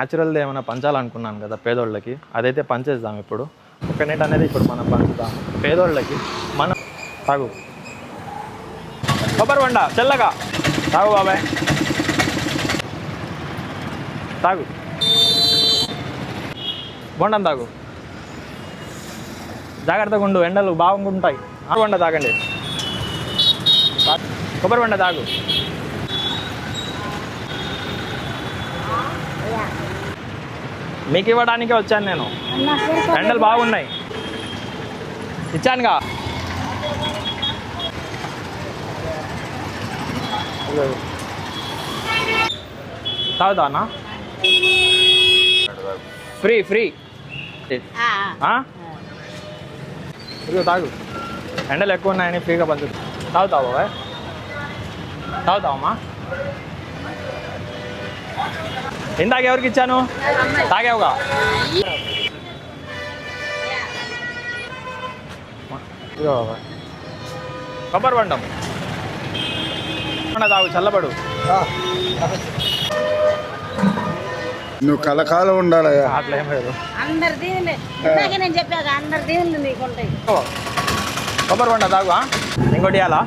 న్యాచురల్ది ఏమైనా పంచాలనుకున్నాను కదా పేదోళ్ళకి, అదైతే పంచేద్దాం ఇప్పుడు. కోకోనట్ అనేది ఇప్పుడు మనం పంచుదాం పేదోళ్ళకి. మనం తాగు కొబ్బరి బండ చల్లగా తాగు బాబాయ్, తాగు బొండం తాగు, జాగ్రత్తగా ఉండు, ఎండలు బాగుంటాయి. బండ తాగండి, కొబ్బరి బండ తాగు. మీకు ఇవ్వడానికే వచ్చాను నేను, ఎండలు బాగున్నాయి ఇచ్చానుగా. తాగుతా అన్న, ఫ్రీ ఫ్రీ ఇదిగో తాగు. ఎండలు ఎక్కువ ఉన్నాయని ఫ్రీగా పంచుతా. తాగుతావా బాయ్, తాగుతావమ్మా? ఇందాక ఎవరికి ఇచ్చాను, తాగావుగా. ఇదిగో బాబాయ్ కొబ్బరి బండం తాగు, చల్లబడు. నువ్వు కలకాలం ఉండాలయ్యా. అట్లా ఏం లేదు, అందరి దీవులు నేను చెప్పాక అందరి దీవులు నీకుంటాయి. కొబ్బరి బండ తాగు. ఇంకోటి ఇవ్వాలా?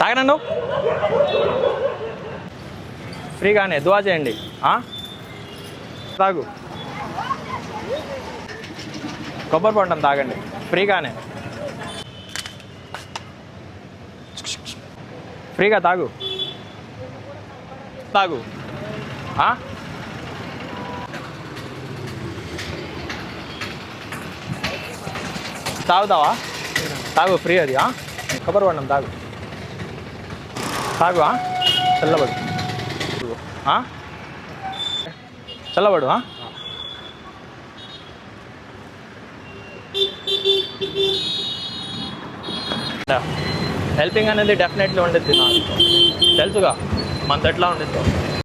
తాగనండు, ఫ్రీగానే దువా చేయండి. తాగు, కొబ్బరి బొండం తాగండి ఫ్రీగానే, ఫ్రీగా తాగు, తాగు. తాగుతావా? తాగు, ఫ్రీ అది. కొబ్బరి బొండం తాగు, తాగు. చల్లబడు, చల్లబడు. హెల్పింగ్ అనేది డెఫినెట్లీ ఉండిద్ది, నాకు తెలుసుగా మనతో ఎట్లా ఉండిద్దో.